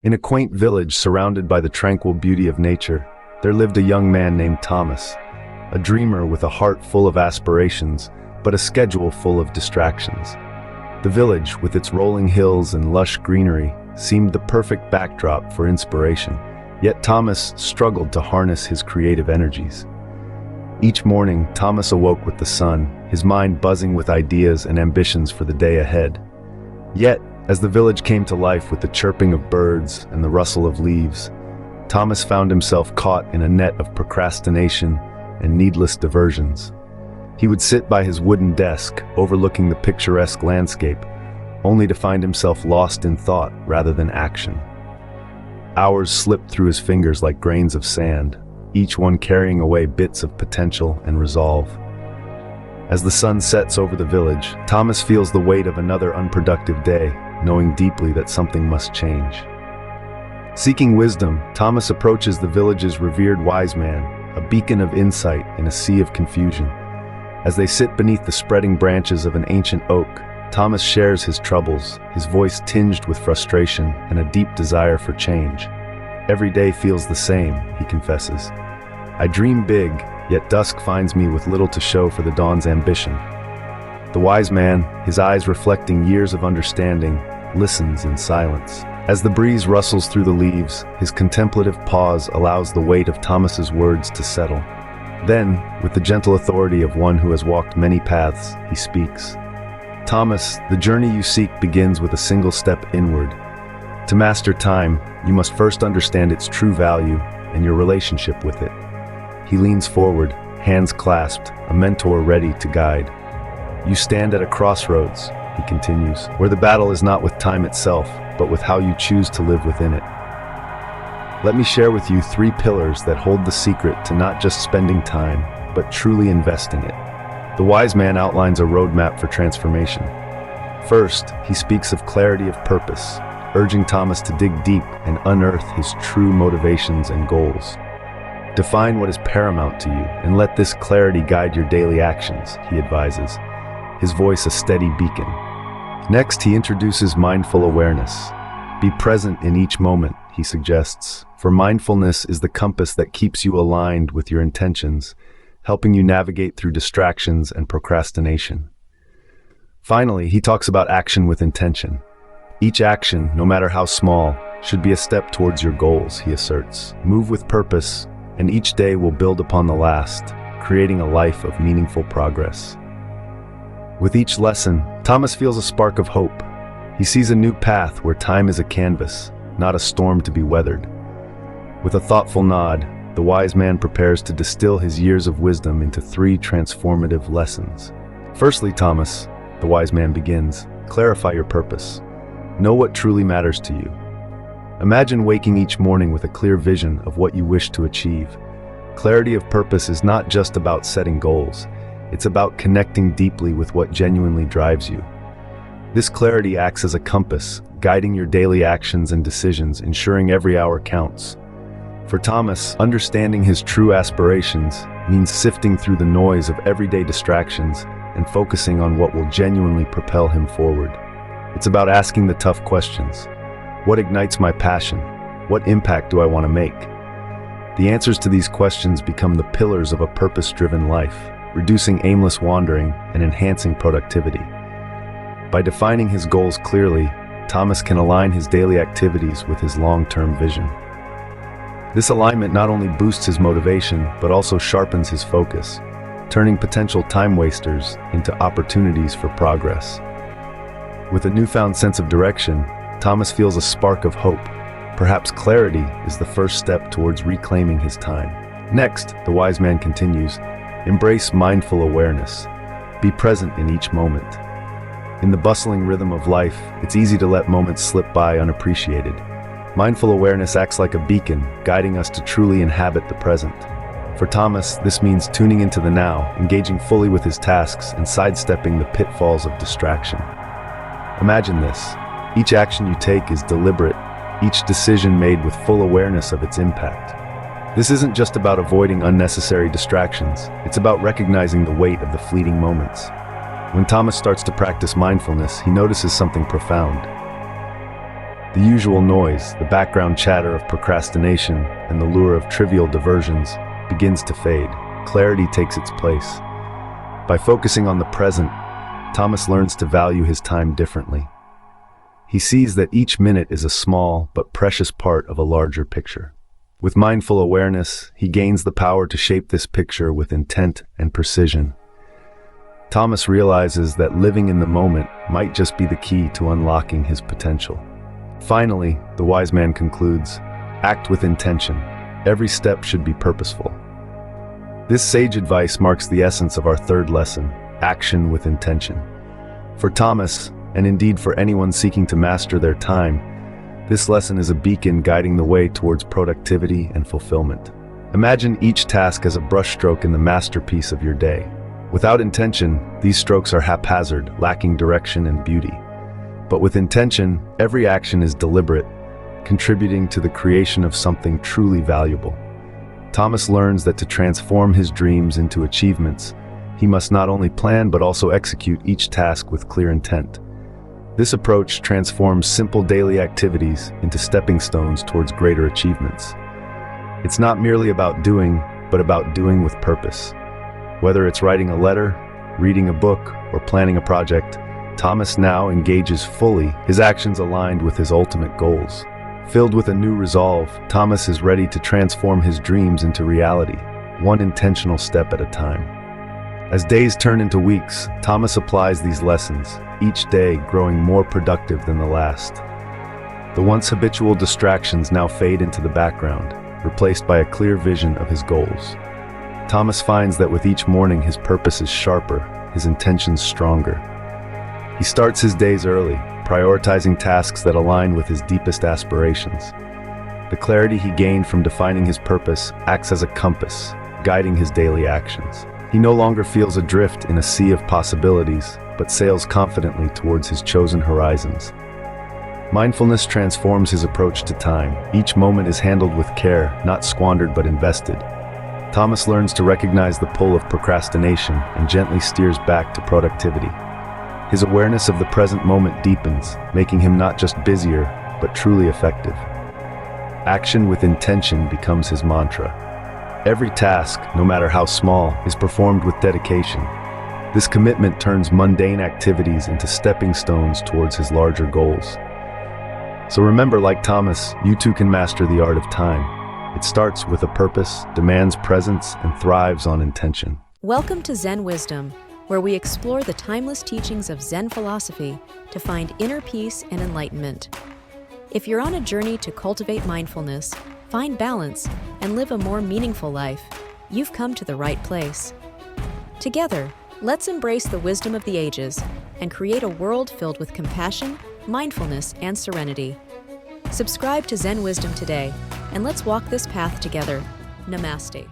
In a quaint village surrounded by the tranquil beauty of nature, there lived a young man named Thomas, a dreamer with a heart full of aspirations, but a schedule full of distractions. The village, with its rolling hills and lush greenery, seemed the perfect backdrop for inspiration, yet Thomas struggled to harness his creative energies. Each morning, Thomas awoke with the sun, his mind buzzing with ideas and ambitions for the day ahead. Yet, as the village came to life with the chirping of birds and the rustle of leaves, Thomas found himself caught in a net of procrastination and needless diversions. He would sit by his wooden desk, overlooking the picturesque landscape, only to find himself lost in thought rather than action. Hours slipped through his fingers like grains of sand, each one carrying away bits of potential and resolve. As the sun sets over the village, Thomas feels the weight of another unproductive day, knowing deeply that something must change. Seeking wisdom, Thomas approaches the village's revered wise man, a beacon of insight in a sea of confusion. As they sit beneath the spreading branches of an ancient oak, Thomas shares his troubles, his voice tinged with frustration and a deep desire for change. Every day feels the same, he confesses. I dream big, yet dusk finds me with little to show for the dawn's ambition. The wise man, his eyes reflecting years of understanding, listens in silence. As the breeze rustles through the leaves, his contemplative pause allows the weight of Thomas's words to settle. Then, with the gentle authority of one who has walked many paths, he speaks. Thomas, the journey you seek begins with a single step inward. To master time, you must first understand its true value and your relationship with it. He leans forward, hands clasped, a mentor ready to guide. You stand at a crossroads, he continues, where the battle is not with time itself, but with how you choose to live within it. Let me share with you 3 pillars that hold the secret to not just spending time, but truly investing it. The wise man outlines a roadmap for transformation. First, he speaks of clarity of purpose, urging Thomas to dig deep and unearth his true motivations and goals. Define what is paramount to you and let this clarity guide your daily actions, he advises, his voice a steady beacon. Next, he introduces mindful awareness. Be present in each moment, he suggests, for mindfulness is the compass that keeps you aligned with your intentions, helping you navigate through distractions and procrastination. Finally, he talks about action with intention. Each action, no matter how small, should be a step towards your goals, he asserts. Move with purpose, and each day will build upon the last, creating a life of meaningful progress. With each lesson, Thomas feels a spark of hope. He sees a new path where time is a canvas, not a storm to be weathered. With a thoughtful nod, the wise man prepares to distill his years of wisdom into 3 transformative lessons. Firstly, Thomas, the wise man begins, clarify your purpose. Know what truly matters to you. Imagine waking each morning with a clear vision of what you wish to achieve. Clarity of purpose is not just about setting goals. It's about connecting deeply with what genuinely drives you. This clarity acts as a compass, guiding your daily actions and decisions, ensuring every hour counts. For Thomas, understanding his true aspirations means sifting through the noise of everyday distractions and focusing on what will genuinely propel him forward. It's about asking the tough questions. What ignites my passion? What impact do I want to make? The answers to these questions become the pillars of a purpose-driven life, reducing aimless wandering and enhancing productivity. By defining his goals clearly, Thomas can align his daily activities with his long-term vision. This alignment not only boosts his motivation, but also sharpens his focus, turning potential time wasters into opportunities for progress. With a newfound sense of direction, Thomas feels a spark of hope. Perhaps clarity is the first step towards reclaiming his time. Next, the wise man continues, embrace mindful awareness. Be present in each moment. In the bustling rhythm of life, it's easy to let moments slip by unappreciated. Mindful awareness acts like a beacon, guiding us to truly inhabit the present. For Thomas, this means tuning into the now, engaging fully with his tasks, and sidestepping the pitfalls of distraction. Imagine this. Each action you take is deliberate, each decision made with full awareness of its impact. This isn't just about avoiding unnecessary distractions, it's about recognizing the weight of the fleeting moments. When Thomas starts to practice mindfulness, he notices something profound. The usual noise, the background chatter of procrastination, and the lure of trivial diversions begins to fade. Clarity takes its place. By focusing on the present, Thomas learns to value his time differently. He sees that each minute is a small but precious part of a larger picture. With mindful awareness, he gains the power to shape this picture with intent and precision. Thomas realizes that living in the moment might just be the key to unlocking his potential. Finally, the wise man concludes, act with intention. Every step should be purposeful. This sage advice marks the essence of our third lesson, action with intention. For Thomas, and indeed for anyone seeking to master their time, this lesson is a beacon guiding the way towards productivity and fulfillment. Imagine each task as a brushstroke in the masterpiece of your day. Without intention, these strokes are haphazard, lacking direction and beauty. But with intention, every action is deliberate, contributing to the creation of something truly valuable. Thomas learns that to transform his dreams into achievements, he must not only plan but also execute each task with clear intent. This approach transforms simple daily activities into stepping stones towards greater achievements. It's not merely about doing, but about doing with purpose. Whether it's writing a letter, reading a book, or planning a project, Thomas now engages fully, his actions aligned with his ultimate goals. Filled with a new resolve, Thomas is ready to transform his dreams into reality, one intentional step at a time. As days turn into weeks, Thomas applies these lessons, each day growing more productive than the last. The once habitual distractions now fade into the background, replaced by a clear vision of his goals. Thomas finds that with each morning his purpose is sharper, his intentions stronger. He starts his days early, prioritizing tasks that align with his deepest aspirations. The clarity he gained from defining his purpose acts as a compass, guiding his daily actions. He no longer feels adrift in a sea of possibilities, but sails confidently towards his chosen horizons. Mindfulness transforms his approach to time. Each moment is handled with care, not squandered but invested. Thomas learns to recognize the pull of procrastination and gently steers back to productivity. His awareness of the present moment deepens, making him not just busier, but truly effective. Action with intention becomes his mantra. Every task, no matter how small, is performed with dedication. This commitment turns mundane activities into stepping stones towards his larger goals. So remember, like Thomas, you too can master the art of time. It starts with a purpose, demands presence, and thrives on intention. Welcome to Zen Wisdom, where we explore the timeless teachings of Zen philosophy to find inner peace and enlightenment. If you're on a journey to cultivate mindfulness, find balance, and live a more meaningful life, you've come to the right place. Together, let's embrace the wisdom of the ages and create a world filled with compassion, mindfulness, and serenity. Subscribe to Zen Wisdom today, and let's walk this path together. Namaste.